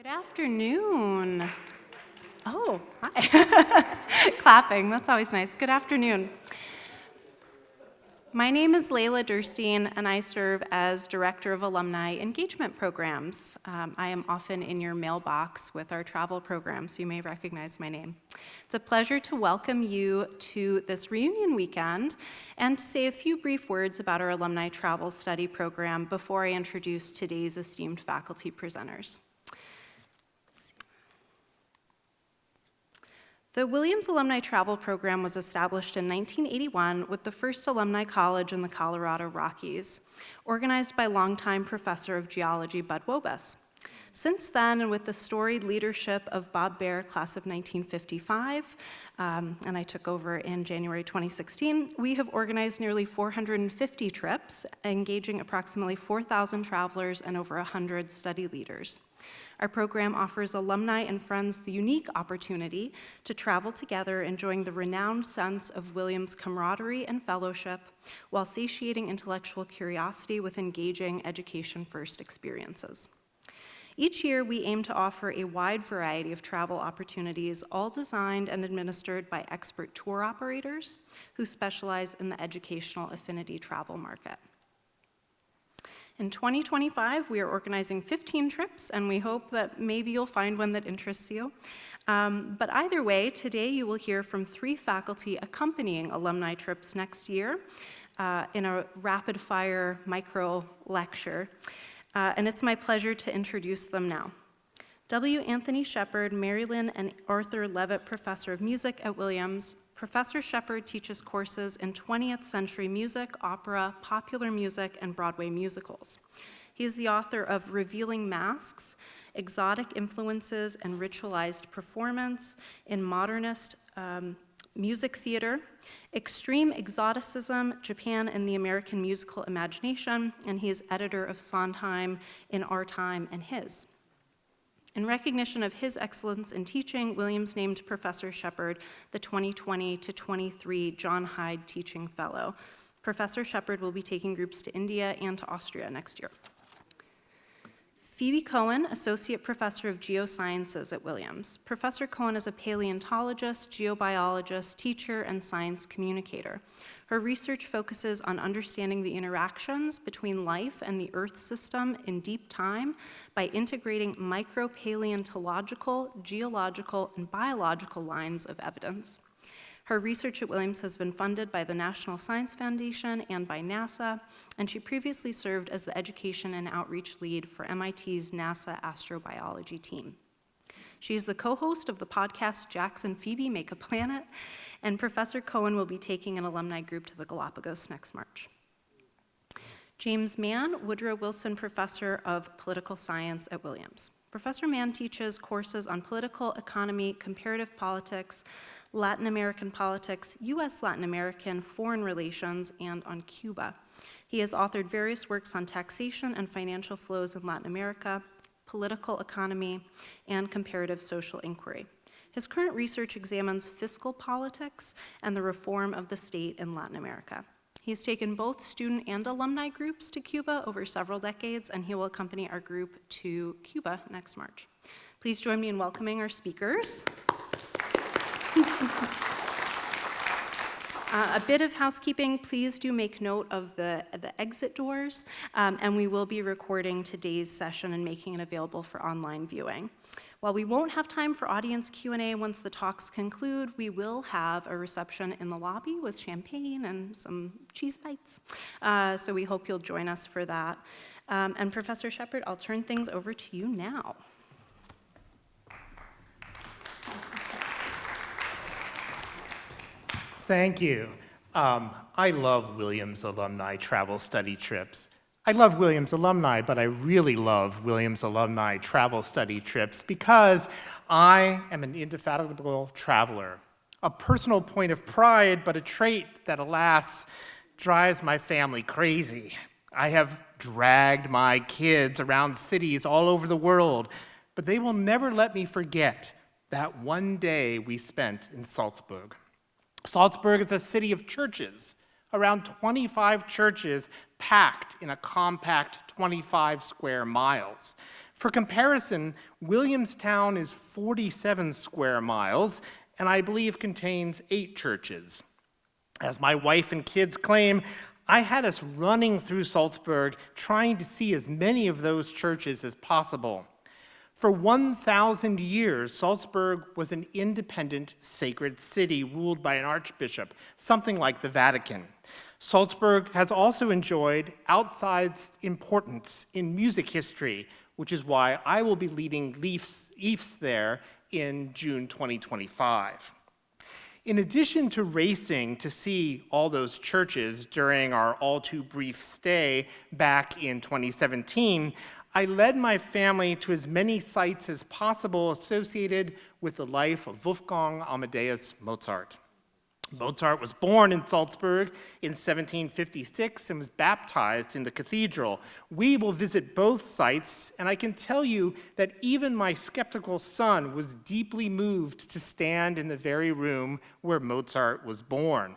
Good afternoon. Oh, hi. Clapping, that's always nice. Good afternoon. My name is Leila Derstine, and I serve as Director of Alumni Engagement Programs. I am often in your mailbox with our travel program, so you may recognize my name. It's a pleasure to welcome you to this reunion weekend and to say a few brief words about our Alumni Travel Study program before I introduce today's esteemed faculty presenters. The Williams Alumni Travel Program was established in 1981 with the first alumni college in the Colorado Rockies, organized by longtime professor of geology Bud Wobus. Since then, and with the storied leadership of Bob Baer, class of 1955, and I took over in January 2016, we have organized nearly 450 trips, engaging approximately 4,000 travelers and over 100 study leaders. Our program offers alumni and friends the unique opportunity to travel together, enjoying the renowned sense of Williams' camaraderie and fellowship, while satiating intellectual curiosity with engaging education-first experiences. Each year, we aim to offer a wide variety of travel opportunities, all designed and administered by expert tour operators who specialize in the educational affinity travel market. In 2025, we are organizing 15 trips, and we hope that maybe you'll find one that interests you. But either way, today you will hear from 3 faculty accompanying alumni trips next year in a rapid-fire micro lecture. And it's my pleasure to introduce them now. W. Anthony Shepard, Mary Lynn and Arthur Levitt Professor of Music at Williams. Professor Shepard teaches courses in 20th century music, opera, popular music, and Broadway musicals. He is the author of Revealing Masks, Exotic Influences and Ritualized Performance in Modernist Music Theater, Extreme Exoticism, Japan and the American Musical Imagination, and he is editor of Sondheim in Our Time and His. In recognition of his excellence in teaching, Williams named Professor Shepard the 2020 to 23 John Hyde Teaching Fellow. Professor Shepard will be taking groups to India and to Austria next year. Phoebe Cohen, Associate Professor of Geosciences at Williams. Professor Cohen is a paleontologist, geobiologist, teacher, and science communicator. Her research focuses on understanding the interactions between life and the Earth system in deep time by integrating micropaleontological, geological, and biological lines of evidence. Her research at Williams has been funded by the National Science Foundation and by NASA, and she previously served as the Education and Outreach Lead for MIT's NASA astrobiology team. She is the co-host of the podcast Jax and Phoebe Make a Planet, and Professor Cohen will be taking an alumni group to the Galapagos next March. James Mann, Woodrow Wilson Professor of Political Science at Williams. Professor Mann teaches courses on political economy, comparative politics, Latin American politics, U.S. Latin American foreign relations, and on Cuba. He has authored various works on taxation and financial flows in Latin America, political economy, and comparative social inquiry. His current research examines fiscal politics and the reform of the state in Latin America. He's taken both student and alumni groups to Cuba over several decades, and he will accompany our group to Cuba next March. Please join me in welcoming our speakers. A bit of housekeeping, please do make note of the exit doors, and we will be recording today's session and making it available for online viewing. While we won't have time for audience Q&A once the talks conclude, we will have a reception in the lobby with champagne and some cheese bites. So we hope you'll join us for that. And Professor Shepard, I'll turn things over to you now. Thank you. I love Williams Alumni Travel Study trips. I love Williams alumni, but I really love Williams Alumni Travel Study trips because I am an indefatigable traveler, a personal point of pride, but a trait that, alas, drives my family crazy. I have dragged my kids around cities all over the world, but they will never let me forget that one day we spent in Salzburg. Salzburg is a city of churches, around 25 churches packed in a compact 25 square miles. For comparison, Williamstown is 47 square miles, and I believe contains 8 churches. As my wife and kids claim, I had us running through Salzburg trying to see as many of those churches as possible. For 1,000 years, Salzburg was an independent sacred city ruled by an archbishop, something like the Vatican. Salzburg has also enjoyed outsized importance in music history, which is why I will be leading EIFS there in June 2025. In addition to racing to see all those churches during our all too brief stay back in 2017, I led my family to as many sites as possible associated with the life of Wolfgang Amadeus Mozart. Mozart was born in Salzburg in 1756 and was baptized in the cathedral. We will visit both sites, and I can tell you that even my skeptical son was deeply moved to stand in the very room where Mozart was born.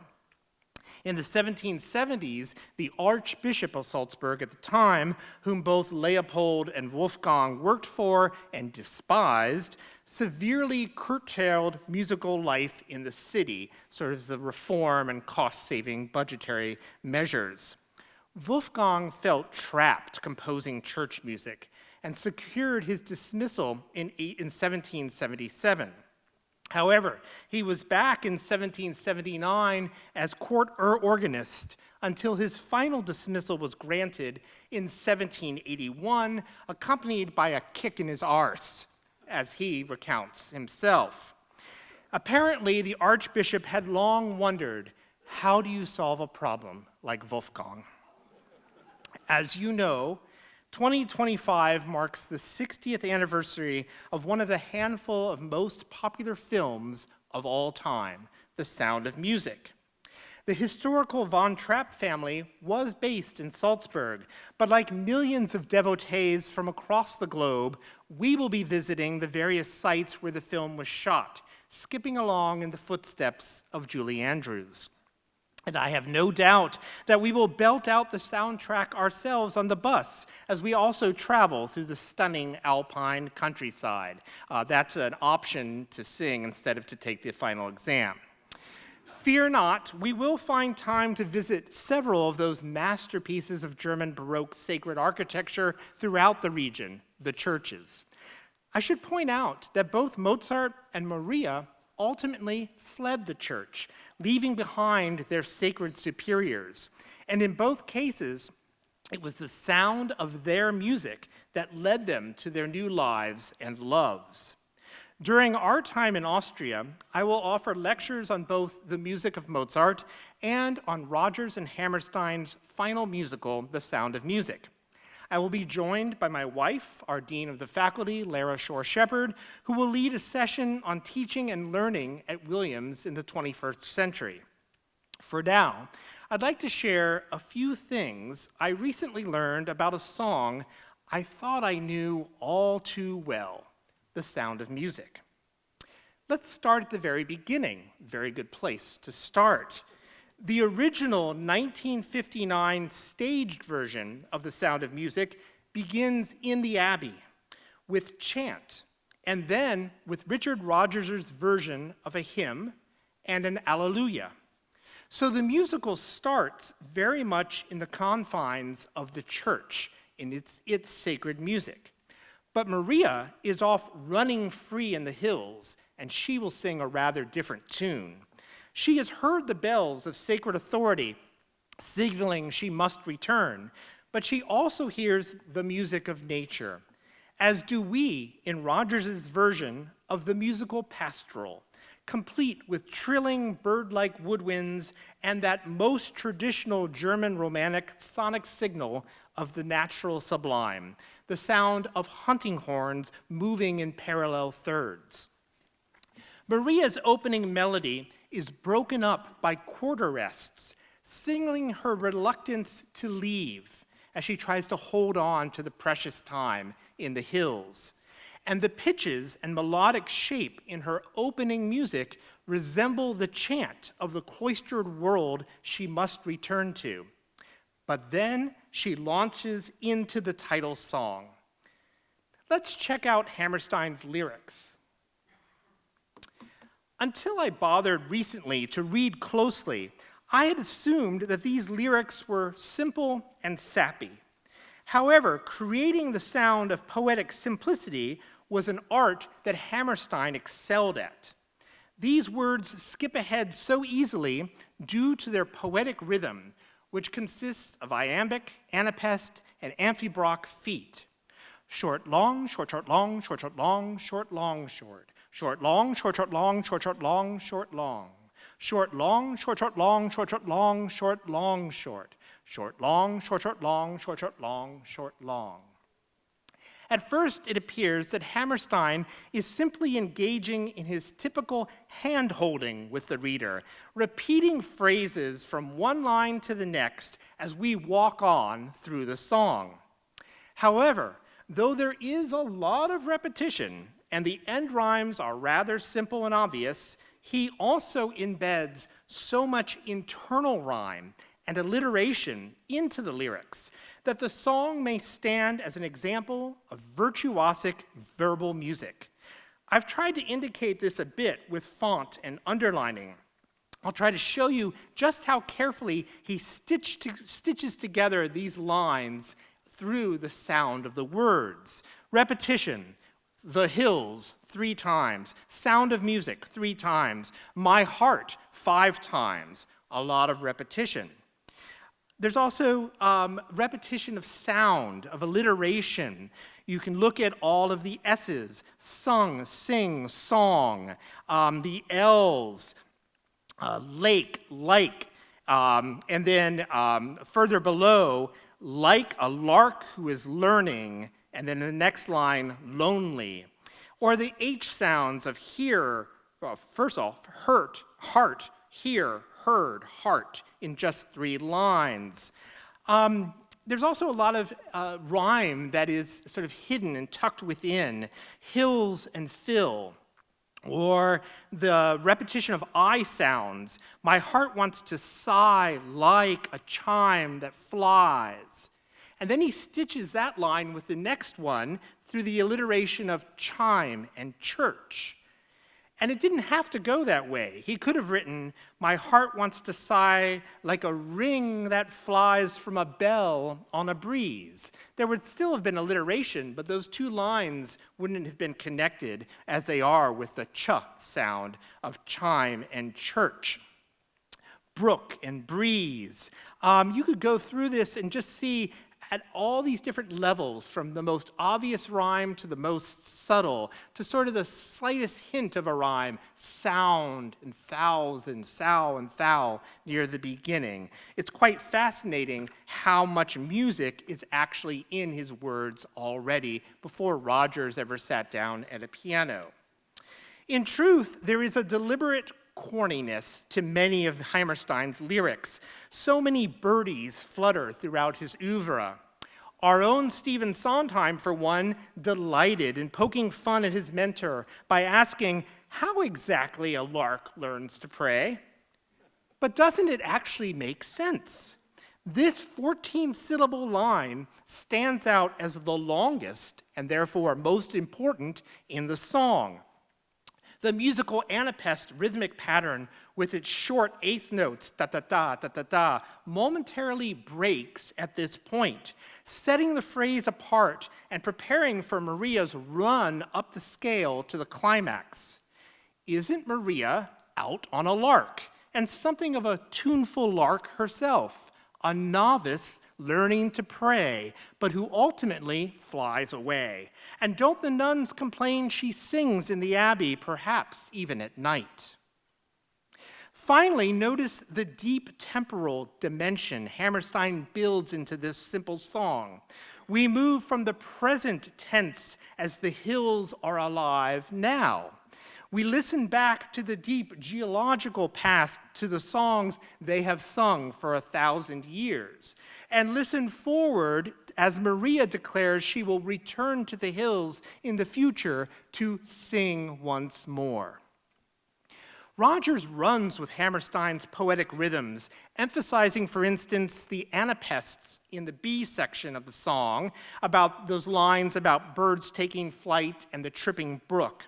In the 1770s, the Archbishop of Salzburg at the time, whom both Leopold and Wolfgang worked for and despised, severely curtailed musical life in the city, sort of the reform and cost-saving budgetary measures. Wolfgang felt trapped composing church music and secured his dismissal in 1777. However, he was back in 1779 as court organist until his final dismissal was granted in 1781, accompanied by a kick in his arse, as he recounts himself. Apparently, the archbishop had long wondered, how do you solve a problem like Wolfgang? As you know, 2025 marks the 60th anniversary of one of the handful of most popular films of all time, The Sound of Music. The historical Von Trapp family was based in Salzburg, but like millions of devotees from across the globe, we will be visiting the various sites where the film was shot, skipping along in the footsteps of Julie Andrews. And I have no doubt that we will belt out the soundtrack ourselves on the bus as we also travel through the stunning alpine countryside. That's an option to sing instead of to take the final exam. Fear not, we will find time to visit several of those masterpieces of German Baroque sacred architecture throughout the region, the churches. I should point out that both Mozart and Maria ultimately fled the church, leaving behind their sacred superiors. And in both cases, it was the sound of their music that led them to their new lives and loves. During our time in Austria, I will offer lectures on both the music of Mozart and on Rodgers and Hammerstein's final musical, The Sound of Music. I will be joined by my wife, our Dean of the Faculty, Lara Shore-Shepherd, who will lead a session on teaching and learning at Williams in the 21st century. For now, I'd like to share a few things I recently learned about a song I thought I knew all too well, The Sound of Music. Let's start at the very beginning. Very good place to start. The original 1959 staged version of The Sound of Music begins in the Abbey with chant, and then with Richard Rodgers' version of a hymn and an Alleluia. So the musical starts very much in the confines of the church, in its sacred music. But Maria is off running free in the hills, and she will sing a rather different tune. She has heard the bells of sacred authority signaling she must return, but she also hears the music of nature, as do we in Rodgers' version of the musical pastoral, complete with trilling bird-like woodwinds and that most traditional German romantic sonic signal of the natural sublime, the sound of hunting horns moving in parallel thirds. Maria's opening melody is broken up by quarter rests, signaling her reluctance to leave as she tries to hold on to the precious time in the hills. And the pitches and melodic shape in her opening music resemble the chant of the cloistered world she must return to. But then she launches into the title song. Let's check out Hammerstein's lyrics. Until I bothered recently to read closely, I had assumed that these lyrics were simple and sappy. However, creating the sound of poetic simplicity was an art that Hammerstein excelled at. These words skip ahead so easily due to their poetic rhythm, which consists of iambic, anapest, and amphibroch feet. Short, long, short, short, long, short, short, long, short, long, short. Short, long, short, short, long, short, short, long, short, long. Short, long, short, short, long, short, short, long, short, long, short. Short, long, short, short, long, short, short, long, short, long. At first, it appears that Hammerstein is simply engaging in his typical hand-holding with the reader, repeating phrases from one line to the next as we walk on through the song. However, though there is a lot of repetition and the end rhymes are rather simple and obvious, he also embeds so much internal rhyme and alliteration into the lyrics that the song may stand as an example of virtuosic verbal music. I've tried to indicate this a bit with font and underlining. I'll try to show you just how carefully he stitches together these lines through the sound of the words. Repetition, the hills 3 times, sound of music 3 times, my heart 5 times, a lot of repetition. There's also repetition of sound, of alliteration. You can look at all of the S's, sung, sing, song, the L's, lake, like, and then further below, like a lark who is learning, and then the next line, lonely. Or the H sounds of hear, well, first off, hurt, heart, hear, heard, heart, in just 3 lines. There's also a lot of rhyme that is sort of hidden and tucked within, hills and fill, or the repetition of I sounds. My heart wants to sigh like a chime that flies. And then he stitches that line with the next one through the alliteration of chime and church. And it didn't have to go that way. He could have written, my heart wants to sigh like a ring that flies from a bell on a breeze. There would still have been alliteration, but those 2 lines wouldn't have been connected as they are with the ch sound of chime and church. Brook and breeze. You could go through this and just see at all these different levels, from the most obvious rhyme to the most subtle, to sort of the slightest hint of a rhyme, sound and thous and sow and thou near the beginning. It's quite fascinating how much music is actually in his words already before Rogers ever sat down at a piano. In truth, there is a deliberate corniness to many of Hammerstein's lyrics. So many birdies flutter throughout his oeuvre. Our own Stephen Sondheim, for one, delighted in poking fun at his mentor by asking how exactly a lark learns to pray. But doesn't it actually make sense? This 14-syllable line stands out as the longest and therefore most important in the song. The musical anapest rhythmic pattern with its short 8th notes, da-da-da, da-da-da, momentarily breaks at this point, setting the phrase apart and preparing for Maria's run up the scale to the climax. Isn't Maria out on a lark, and something of a tuneful lark herself, a novice learning to pray, but who ultimately flies away? And don't the nuns complain she sings in the abbey, perhaps even at night? Finally, notice the deep temporal dimension Hammerstein builds into this simple song. We move from the present tense as the hills are alive now. We listen back to the deep geological past, to the songs they have sung for 1,000 years, and listen forward as Maria declares she will return to the hills in the future to sing once more. Rogers runs with Hammerstein's poetic rhythms, emphasizing, for instance, the anapests in the B section of the song, about those lines about birds taking flight and the tripping brook.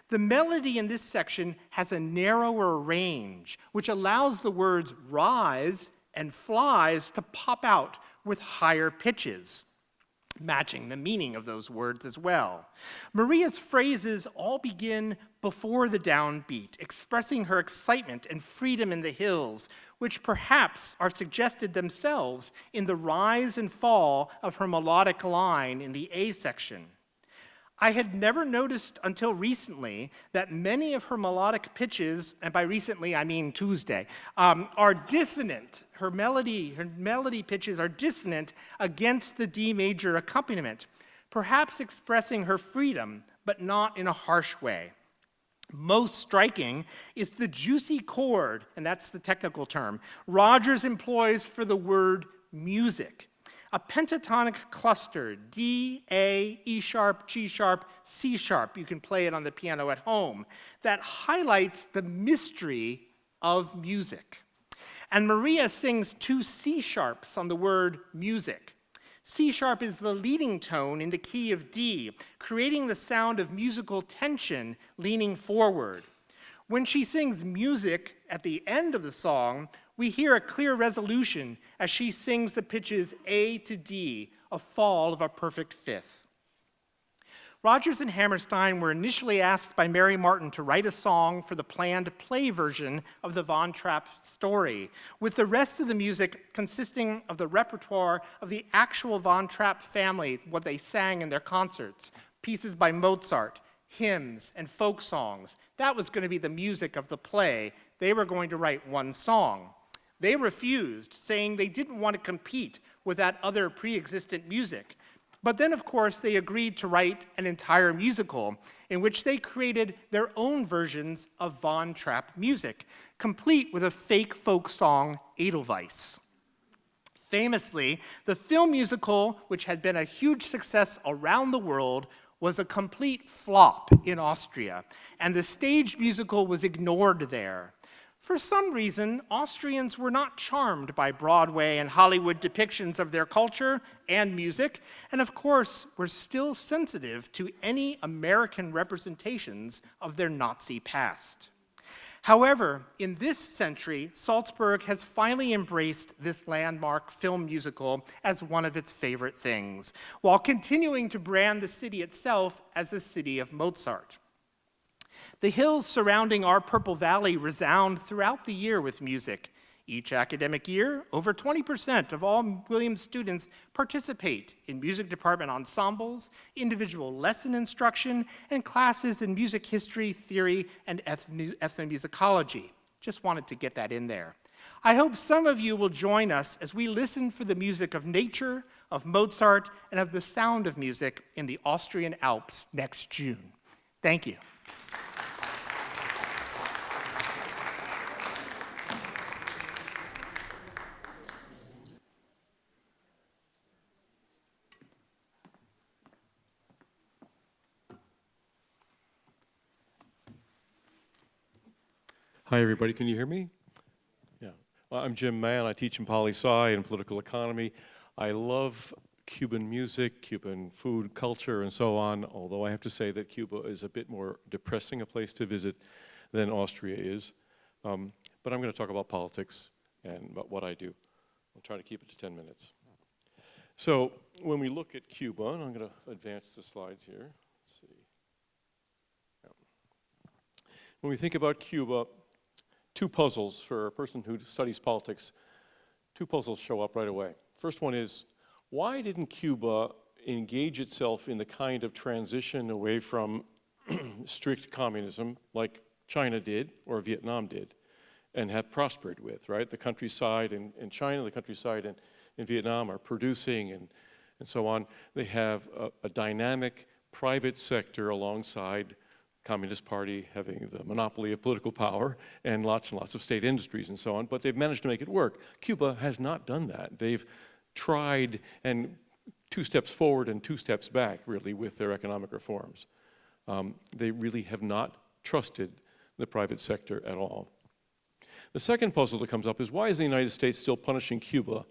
The melody in this section has a narrower range, which allows the words rise and flies to pop out with higher pitches, matching the meaning of those words as well. Maria's phrases all begin before the downbeat, expressing her excitement and freedom in the hills, which perhaps are suggested themselves in the rise and fall of her melodic line in the A section. I had never noticed until recently that many of her melodic pitches, and by recently I mean Tuesday, are dissonant. Her melody pitches are dissonant against the D major accompaniment, perhaps expressing her freedom, but not in a harsh way. Most striking is the juicy chord, and that's the technical term, Rogers employs for the word music. A pentatonic cluster, D, A, E sharp, G sharp, C sharp, you can play it on the piano at home, that highlights the mystery of music. And Maria sings two C sharps on the word music. C sharp is the leading tone in the key of D, creating the sound of musical tension leaning forward. When she sings music at the end of the song, we hear a clear resolution as she sings the pitches A to D, a fall of a perfect fifth. Rogers and Hammerstein were initially asked by Mary Martin to write a song for the planned play version of the Von Trapp story, with the rest of the music consisting of the repertoire of the actual Von Trapp family, what they sang in their concerts, pieces by Mozart, hymns, and folk songs. That was going to be the music of the play. They were going to write one song. They refused, saying they didn't want to compete with that other pre-existent music. But then, of course, they agreed to write an entire musical in which they created their own versions of Von Trapp music, complete with a fake folk song, Edelweiss. Famously, the film musical, which had been a huge success around the world, was a complete flop in Austria, and the stage musical was ignored there. For some reason, Austrians were not charmed by Broadway and Hollywood depictions of their culture and music, and of course, were still sensitive to any American representations of their Nazi past. However, in this century, Salzburg has finally embraced this landmark film musical as one of its favorite things, while continuing to brand the city itself as the city of Mozart. The hills surrounding our Purple Valley resound throughout the year with music. Each academic year, over 20% of all Williams students participate in music department ensembles, individual lesson instruction, and classes in music history, theory, and ethnomusicology. Just wanted to get that in there. I hope some of you will join us as we listen for the music of nature, of Mozart, and of the sound of music in the Austrian Alps next June. Thank you. Hi, everybody. Can you hear me? Yeah. Well, I'm Jim Mann. I teach in poli-sci and political economy. I love Cuban music, Cuban food, culture, and so on, although I have to say that Cuba is a bit more depressing a place to visit than Austria is. But I'm going to talk about politics and about what I do. I'll try to keep it to 10 minutes. So when we look at Cuba, and I'm going to advance the slides here. Let's see. Yeah. When we think about Cuba, two puzzles for a person who studies politics, two puzzles show up right away. First one is, why didn't Cuba engage itself in the kind of transition away from strict communism like China did or Vietnam did and have prospered with, right? The countryside in China, the countryside in Vietnam are producing and so on. They have a dynamic private sector alongside Communist Party having the monopoly of political power and lots of state industries and so on, but they've managed to make it work. Cuba has not done that. They've tried and 2 steps forward and 2 steps back, really, with their economic reforms. They really have not trusted the private sector at all. The second puzzle that comes up is, why is the United States still punishing Cuba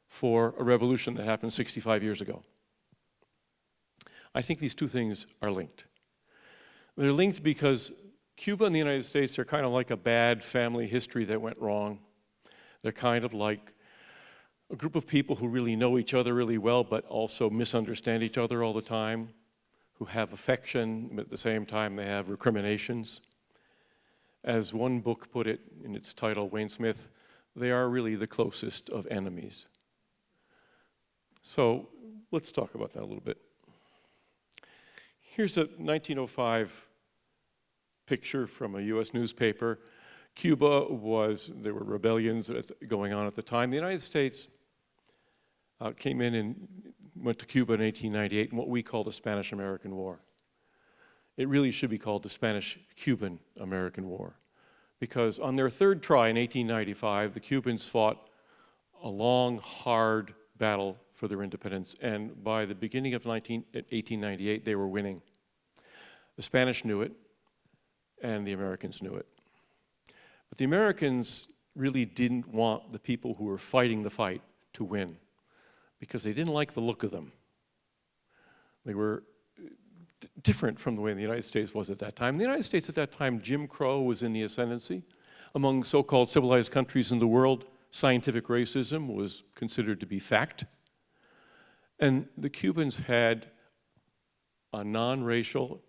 for a revolution that happened 65 years ago? I think these two things are linked. They're linked because Cuba and the United States are kind of like a bad family history that went wrong. They're kind of like a group of people who really know each other really well, but also misunderstand each other all the time, who have affection, but at the same time they have recriminations. As one book put it in its title, Wayne Smith, they are really the closest of enemies. So let's talk about that a little bit. Here's a 1905 picture from a US newspaper. Cuba there were rebellions going on at the time. The United States came in and went to Cuba in 1898 in what we call the Spanish-American War. It really should be called the Spanish-Cuban-American War, because on their third try in 1895, the Cubans fought a long, hard battle for their independence, and by the beginning of 1898, they were winning. The Spanish knew it, and the Americans knew it. But the Americans really didn't want the people who were fighting the fight to win, because they didn't like the look of them. They were different from the way the United States was at that time. In the United States at that time, Jim Crow was in the ascendancy. Among so-called civilized countries in the world, scientific racism was considered to be fact. And the Cubans had a non-racial,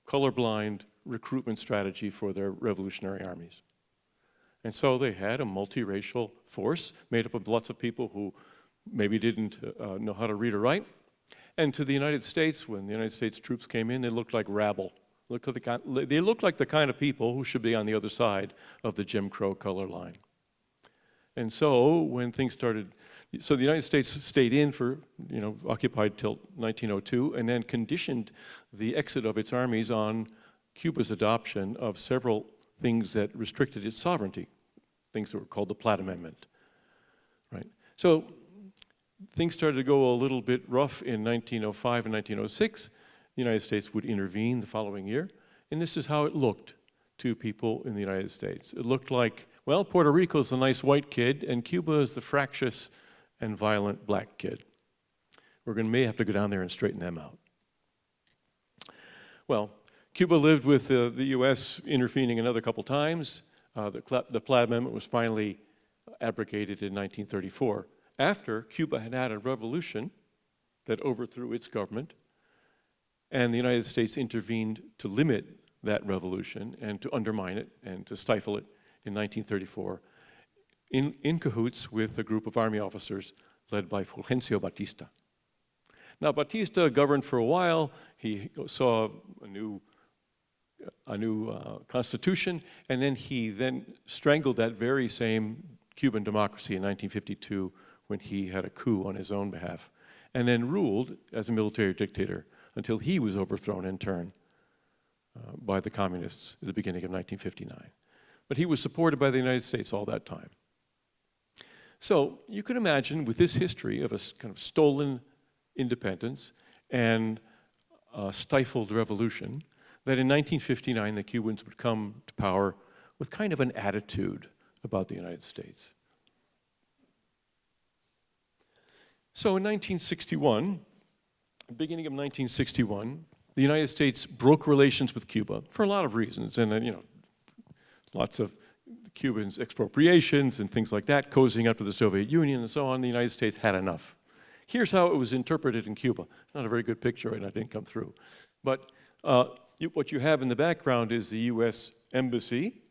colorblind recruitment strategy for their revolutionary armies. And so they had a multiracial force made up of lots of people who maybe didn't know how to read or write. And to the United States, when the United States troops came in, they looked like rabble. They looked like the kind of people who should be on the other side of the Jim Crow color line. And so when things started, so the United States stayed in for, occupied till 1902, and then conditioned the exit of its armies on Cuba's adoption of several things that restricted its sovereignty, things that were called the Platt Amendment, right? So things started to go a little bit rough in 1905 and 1906. The United States would intervene the following year, and this is how it looked to people in the United States. It looked like, well, Puerto Rico's the nice white kid, and Cuba is the fractious and violent black kid. May have to go down there and straighten them out. Well, Cuba lived with the U.S. intervening another couple times. The Platt Amendment was finally abrogated in 1934, after Cuba had had a revolution that overthrew its government, and the United States intervened to limit that revolution and to undermine it and to stifle it in 1934 in cahoots with a group of army officers led by Fulgencio Batista. Now, Batista governed for a while. He saw a new constitution, and then he strangled that very same Cuban democracy in 1952 when he had a coup on his own behalf, and then ruled as a military dictator until he was overthrown in turn by the communists at the beginning of 1959. But he was supported by the United States all that time. So you can imagine, with this history of a kind of stolen independence and a stifled revolution, that in 1959 the Cubans would come to power with kind of an attitude about the United States. So in 1961, beginning of 1961, the United States broke relations with Cuba for a lot of reasons, and lots of Cubans' expropriations and things like that, cozying up to the Soviet Union and so on. The United States had enough. Here's how it was interpreted in Cuba. Not a very good picture, and I didn't come through. But what you have in the background is the U.S. Embassy,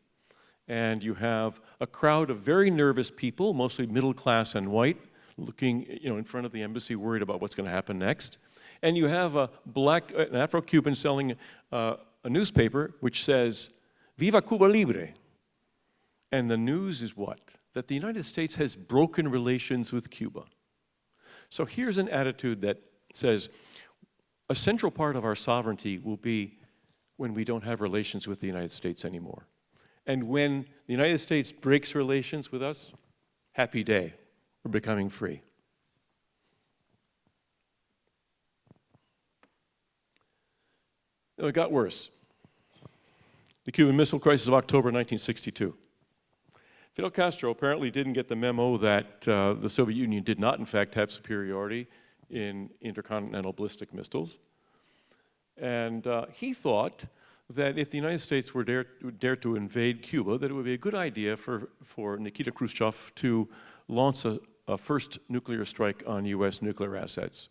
and you have a crowd of very nervous people, mostly middle class and white, looking in front of the embassy, worried about what's going to happen next. And you have an Afro-Cuban selling a newspaper which says, "Viva Cuba Libre." And the news is what? That the United States has broken relations with Cuba. So here's an attitude that says, a central part of our sovereignty will be when we don't have relations with the United States anymore. And when the United States breaks relations with us, happy day, we're becoming free. It got worse. the Cuban Missile Crisis of October 1962. Fidel Castro apparently didn't get the memo that the Soviet Union did not, in fact, have superiority in intercontinental ballistic missiles. And he thought that if the United States were dare to invade Cuba, that it would be a good idea for Nikita Khrushchev to launch a first nuclear strike on US nuclear assets.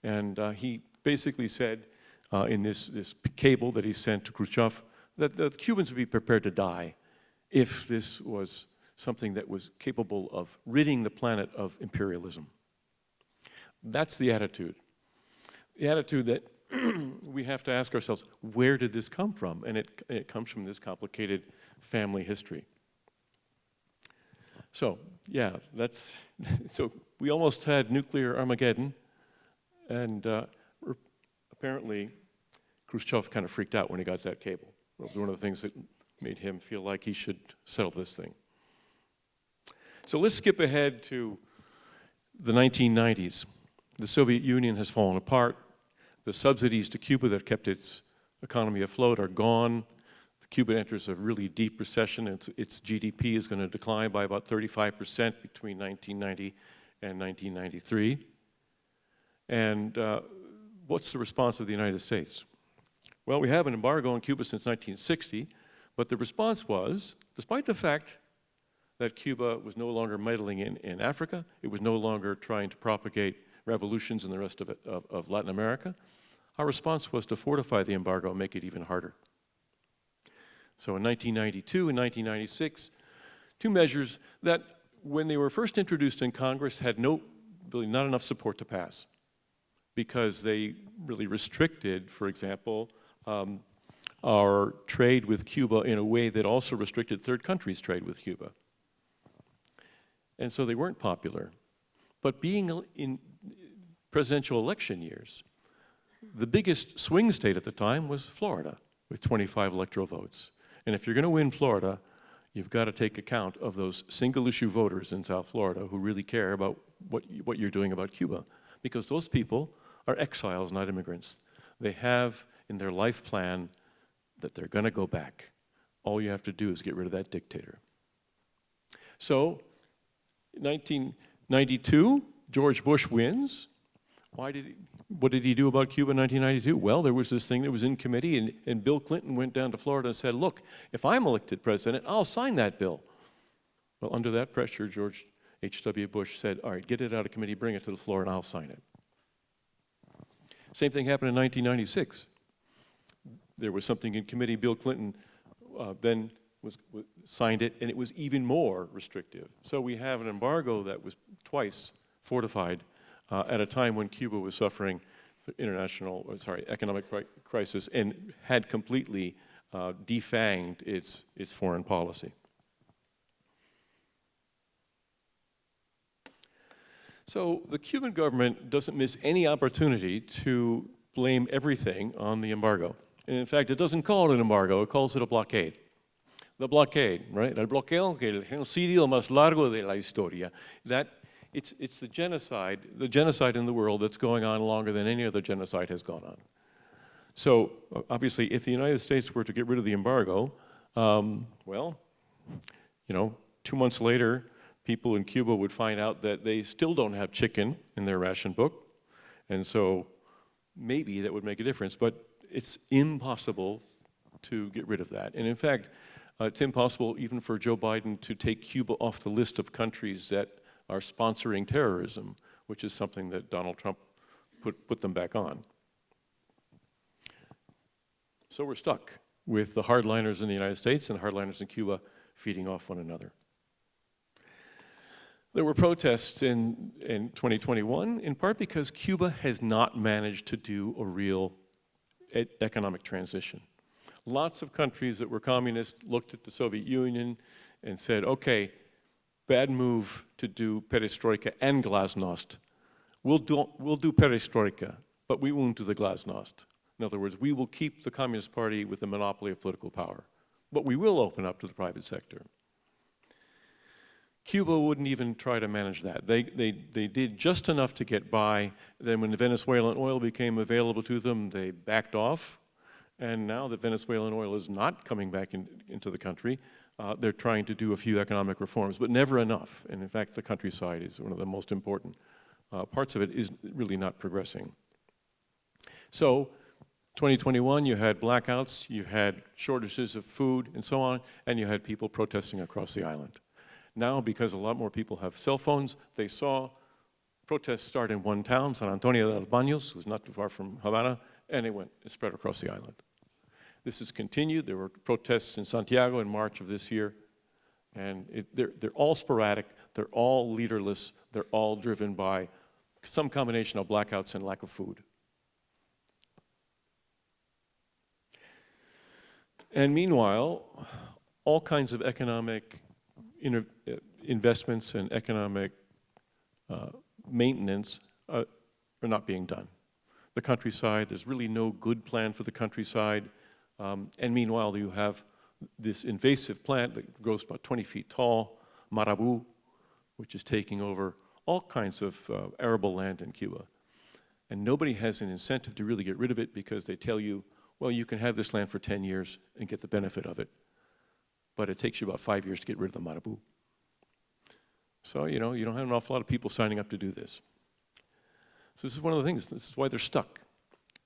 And he basically said in this cable that he sent to Khrushchev that the Cubans would be prepared to die if this was something that was capable of ridding the planet of imperialism. That's the attitude. The attitude that we have to ask ourselves, where did this come from? And it comes from this complicated family history. So, yeah, so we almost had nuclear Armageddon, and apparently Khrushchev kind of freaked out when he got that cable. It was one of the things that made him feel like he should settle this thing. So let's skip ahead to the 1990s. The Soviet Union has fallen apart. The subsidies to Cuba that kept its economy afloat are gone. Cuba enters a really deep recession. Its GDP is going to decline by about 35% between 1990 and 1993. And what's the response of the United States? Well, we have an embargo on Cuba since 1960, but the response was, despite the fact that Cuba was no longer meddling in Africa, it was no longer trying to propagate revolutions in the rest of Latin America, our response was to fortify the embargo and make it even harder. So in 1992 and 1996, two measures that, when they were first introduced in Congress, had really not enough support to pass, because they really restricted, for example, our trade with Cuba in a way that also restricted third countries' trade with Cuba. And so they weren't popular. But being in presidential election years, the biggest swing state at the time was Florida, with 25 electoral votes. And if you're going to win Florida, you've got to take account of those single-issue voters in South Florida who really care about what you're doing about Cuba, because those people are exiles, not immigrants. They have in their life plan that they're going to go back. All you have to do is get rid of that dictator. So, in 1992, George Bush wins. What did he do about Cuba in 1992? Well, there was this thing that was in committee, and Bill Clinton went down to Florida and said, look, if I'm elected president, I'll sign that bill. Well, under that pressure, George H.W. Bush said, all right, get it out of committee, bring it to the floor, and I'll sign it. Same thing happened in 1996. There was something in committee. Bill Clinton then signed it, and it was even more restrictive. So we have an embargo that was twice fortified at a time when Cuba was suffering economic crisis and had completely defanged its foreign policy. So the Cuban government doesn't miss any opportunity to blame everything on the embargo. And in fact, it doesn't call it an embargo, it calls it a blockade. The blockade, right? El bloqueo, que el genocidio más largo de la historia. It's the genocide in the world that's going on longer than any other genocide has gone on. So obviously, if the United States were to get rid of the embargo, well, 2 months later, people in Cuba would find out that they still don't have chicken in their ration book. And so maybe that would make a difference, but it's impossible to get rid of that. And in fact, it's impossible even for Joe Biden to take Cuba off the list of countries that are sponsoring terrorism, which is something that Donald Trump put them back on. So we're stuck with the hardliners in the United States and hardliners in Cuba feeding off one another. There were protests in 2021, in part because Cuba has not managed to do a real economic transition. Lots of countries that were communist looked at the Soviet Union and said, okay, bad move to do perestroika and glasnost. We'll do perestroika, but we won't do the glasnost. In other words, we will keep the Communist Party with the monopoly of political power, but we will open up to the private sector. Cuba wouldn't even try to manage that. They did just enough to get by. Then when the Venezuelan oil became available to them, they backed off. And now that Venezuelan oil is not coming back into the country, they're trying to do a few economic reforms, but never enough. And in fact, the countryside is one of the most important parts of it is really not progressing. So 2021, you had blackouts, you had shortages of food and so on, and you had people protesting across the island. Now, because a lot more people have cell phones, they saw protests start in one town, San Antonio de los Baños, who's not too far from Havana, and it spread across the island. This has continued. There were protests in Santiago in March of this year, and they're all sporadic, they're all leaderless, they're all driven by some combination of blackouts and lack of food. And meanwhile, all kinds of economic investments and economic maintenance are not being done. The countryside, there's really no good plan for the countryside. And meanwhile, you have this invasive plant that grows about 20 feet tall, marabu, which is taking over all kinds of arable land in Cuba. And nobody has an incentive to really get rid of it because they tell you, well, you can have this land for 10 years and get the benefit of it. But it takes you about 5 years to get rid of the marabu. So, you don't have an awful lot of people signing up to do this. So this is one of the things, this is why they're stuck.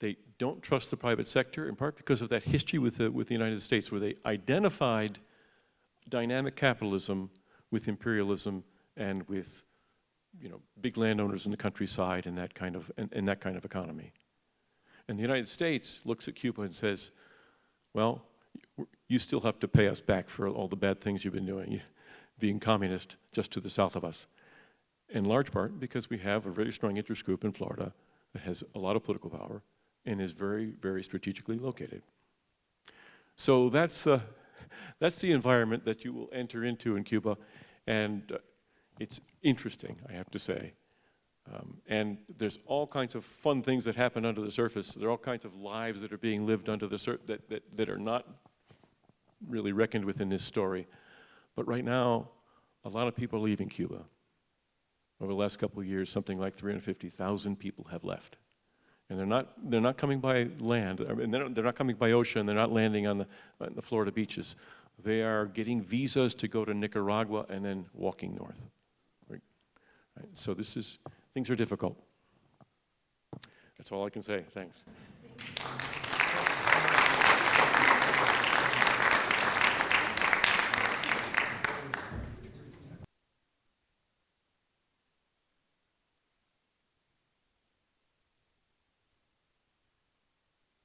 They don't trust the private sector, in part because of that history with the United States, where they identified dynamic capitalism with imperialism and with big landowners in the countryside and that kind of economy. And the United States looks at Cuba and says, well, you still have to pay us back for all the bad things you've been doing, being communist just to the south of us. In large part because we have a very strong interest group in Florida that has a lot of political power and is very, very strategically located. So that's the environment that you will enter into in Cuba, and it's interesting, I have to say. And there's all kinds of fun things that happen under the surface. There are all kinds of lives that are being lived under the surface that are not really reckoned with in this story. But right now, a lot of people are leaving Cuba. Over the last couple of years, something like 350,000 people have left. And they're not coming by land, I mean, they're not coming by ocean, they're not landing on the Florida beaches. They are getting visas to go to Nicaragua and then walking north. Right? So things are difficult. That's all I can say. Thanks.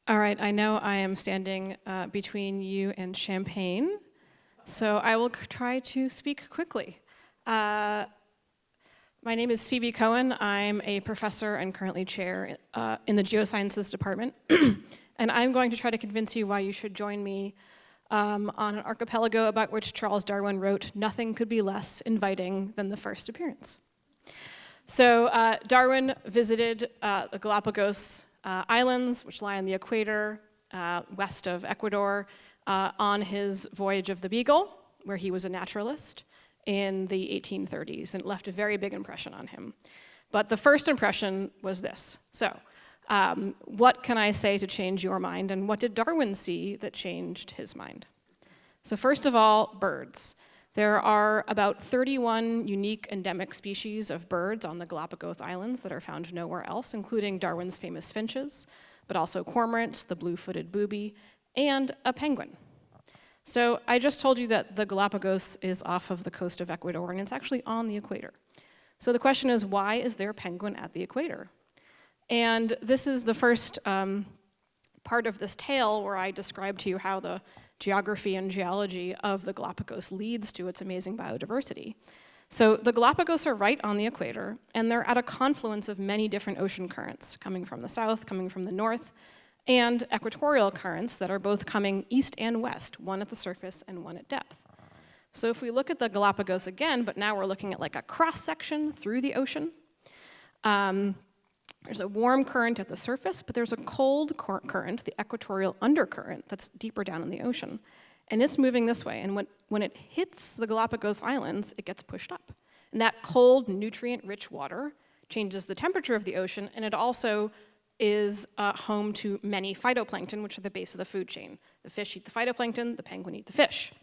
All right, I know I am standing between you and champagne, so I will try to speak quickly. My name is Phoebe Cohen. I'm a professor and currently chair in the Geosciences department, and I'm going to try to convince you why you should join me on an archipelago about which Charles Darwin wrote, "Nothing could be less inviting than the first appearance." So Darwin visited the Galapagos Islands, which lie on the equator west of Ecuador, on his voyage of the Beagle, where he was a naturalist in the 1830s, and it left a very big impression on him. But the first impression was this. So, what can I say to change your mind, and what did Darwin see that changed his mind? So first of all, birds. There are about 31 unique endemic species of birds on the Galapagos Islands that are found nowhere else, including Darwin's famous finches, but also cormorants, the blue-footed booby, and a penguin. So I just told you that the Galapagos is off of the coast of Ecuador, and it's actually on the equator. So the question is, why is there a penguin at the equator? And this is the first part of this tale where I describe to you how the geography and geology of the Galapagos leads to its amazing biodiversity. So the Galapagos are right on the equator, and they're at a confluence of many different ocean currents, coming from the south, coming from the north, and equatorial currents that are both coming east and west, one at the surface and one at depth. So if we look at the Galapagos again, but now we're looking at like a cross-section through the ocean, there's a warm current at the surface, but there's a cold current, the equatorial undercurrent, that's deeper down in the ocean. And it's moving this way, and when it hits the Galapagos Islands, it gets pushed up. And that cold, nutrient-rich water changes the temperature of the ocean, and it also is home to many phytoplankton, which are the base of the food chain. The fish eat the phytoplankton, the penguin eat the fish.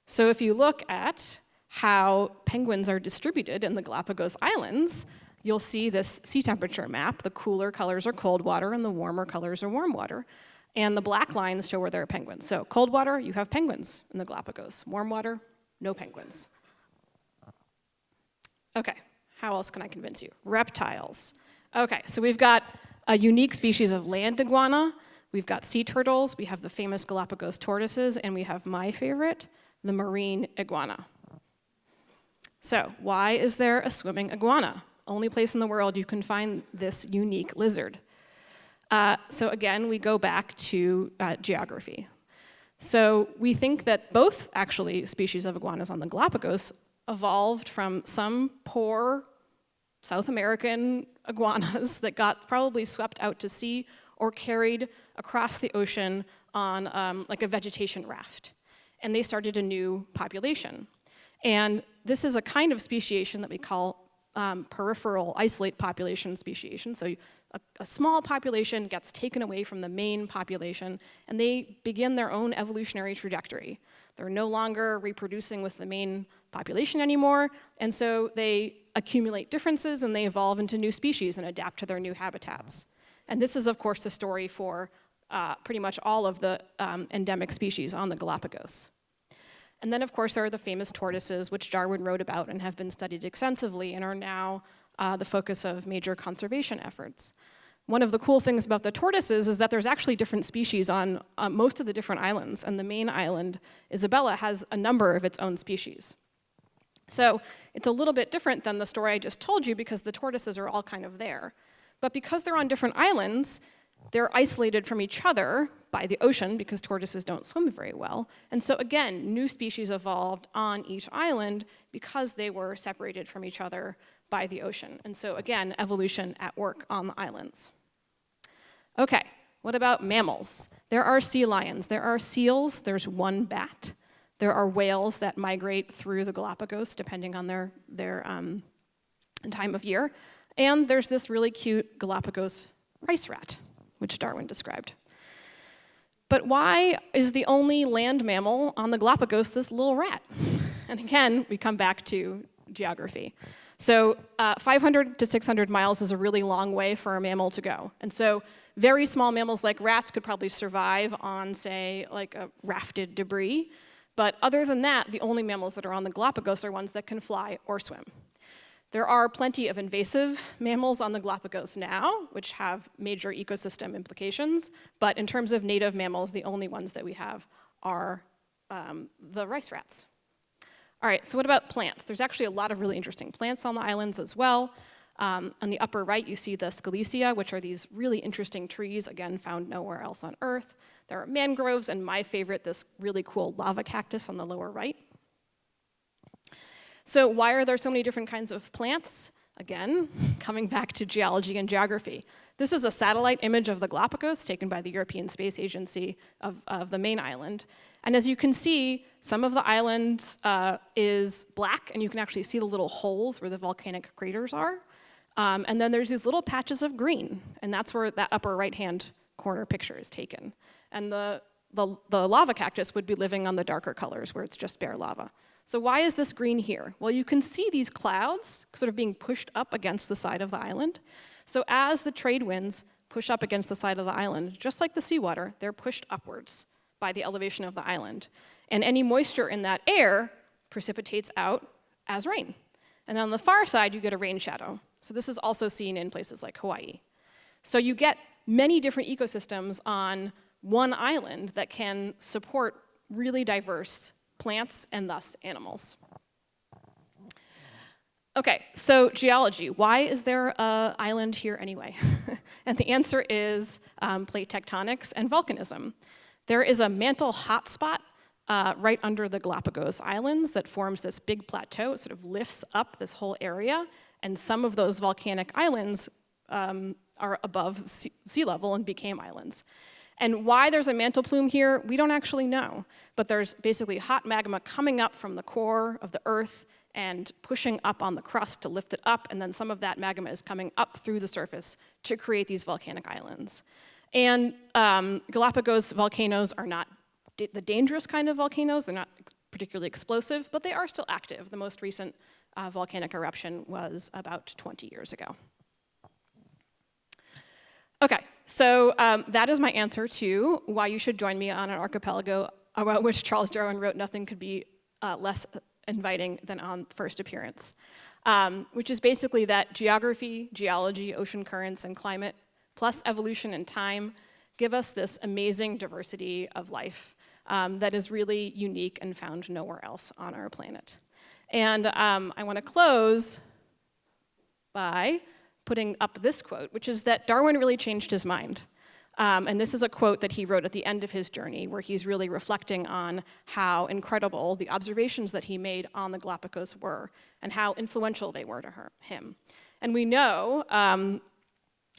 So if you look at how penguins are distributed in the Galapagos Islands, you'll see this sea temperature map. The cooler colors are cold water and the warmer colors are warm water. And the black lines show where there are penguins. So cold water, you have penguins in the Galapagos. Warm water, no penguins. Okay, how else can I convince you? Reptiles. Okay, so we've got a unique species of land iguana. We've got sea turtles. We have the famous Galapagos tortoises. And we have my favorite, the marine iguana. So why is there a swimming iguana? Only place in the world you can find this unique lizard. So again, we go back to geography. So we think that both, actually, species of iguanas on the Galapagos evolved from some poor South American iguanas that got probably swept out to sea or carried across the ocean on like a vegetation raft. And they started a new population. And this is a kind of speciation that we call peripheral isolate population speciation. So a small population gets taken away from the main population, and they begin their own evolutionary trajectory. They're no longer reproducing with the main population anymore, and so they accumulate differences and they evolve into new species and adapt to their new habitats. And this is, of course, the story for pretty much all of the endemic species on the Galapagos. And then, of course, there are the famous tortoises, which Darwin wrote about and have been studied extensively and are now the focus of major conservation efforts. One of the cool things about the tortoises is that there's actually different species on most of the different islands, and the main island, Isabella, has a number of its own species. So it's a little bit different than the story I just told you because the tortoises are all kind of there. But because they're on different islands, they're isolated from each other by the ocean because tortoises don't swim very well. And so again, new species evolved on each island because they were separated from each other by the ocean. And so again, evolution at work on the islands. Okay, what about mammals? There are sea lions, there are seals, there's one bat. There are whales that migrate through the Galapagos depending on their time of year. And there's this really cute Galapagos rice rat, which Darwin described. But why is the only land mammal on the Galapagos this little rat? And again, we come back to geography. So 500 to 600 miles is a really long way for a mammal to go. And so very small mammals like rats could probably survive on, say, like a rafted debris. But other than that, the only mammals that are on the Galapagos are ones that can fly or swim. There are plenty of invasive mammals on the Galapagos now, which have major ecosystem implications. But in terms of native mammals, the only ones that we have are the rice rats. All right, so what about plants? There's actually a lot of really interesting plants on the islands as well. On the upper right, you see the Scalecia, which are these really interesting trees, again, found nowhere else on Earth. There are mangroves, and my favorite, this really cool lava cactus on the lower right. So why are there so many different kinds of plants? Again, coming back to geology and geography. This is a satellite image of the Galapagos taken by the European Space Agency of the main island. And as you can see, some of the island is black, and you can actually see the little holes where the volcanic craters are. And then there's these little patches of green, and that's where that upper right-hand corner picture is taken. And the lava cactus would be living on the darker colors where it's just bare lava. So why is this green here? Well, you can see these clouds sort of being pushed up against the side of the island. So as the trade winds push up against the side of the island, just like the seawater, they're pushed upwards by the elevation of the island. And any moisture in that air precipitates out as rain. And on the far side, you get a rain shadow. So this is also seen in places like Hawaii. So you get many different ecosystems on one island that can support really diverse plants and thus animals. Okay, so geology. Why is there an island here anyway? And the answer is plate tectonics and volcanism. There is a mantle hotspot right under the Galapagos Islands that forms this big plateau. It sort of lifts up this whole area, and some of those volcanic islands are above sea level and became islands. And why there's a mantle plume here, we don't actually know. But there's basically hot magma coming up from the core of the Earth and pushing up on the crust to lift it up, and then some of that magma is coming up through the surface to create these volcanic islands. And Galapagos volcanoes are not the dangerous kind of volcanoes. They're not particularly explosive, but they are still active. The most recent volcanic eruption was about 20 years ago. Okay, so that is my answer to why you should join me on an archipelago about which Charles Darwin wrote nothing could be less inviting than on first appearance, which is basically that geography, geology, ocean currents, and climate, plus evolution and time, give us this amazing diversity of life that is really unique and found nowhere else on our planet. And I want to close by putting up this quote, which is that Darwin really changed his mind. And this is a quote that he wrote at the end of his journey, where he's really reflecting on how incredible the observations that he made on the Galapagos were, and how influential they were to him. And we know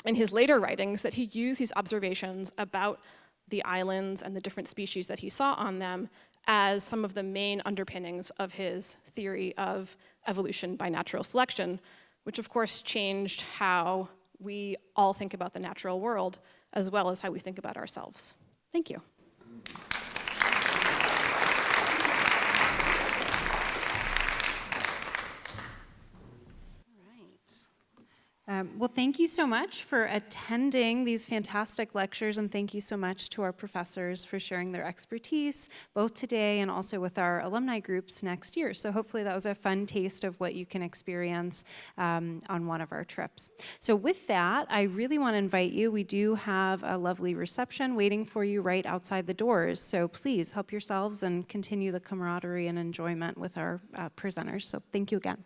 in his later writings that he used these observations about the islands and the different species that he saw on them as some of the main underpinnings of his theory of evolution by natural selection, which of course changed how we all think about the natural world, as well as how we think about ourselves. Thank you. Well, thank you so much for attending these fantastic lectures, and thank you so much to our professors for sharing their expertise, both today and also with our alumni groups next year. So hopefully that was a fun taste of what you can experience on one of our trips. So with that, I really want to invite you. We do have a lovely reception waiting for you right outside the doors. So please help yourselves and continue the camaraderie and enjoyment with our presenters. So thank you again.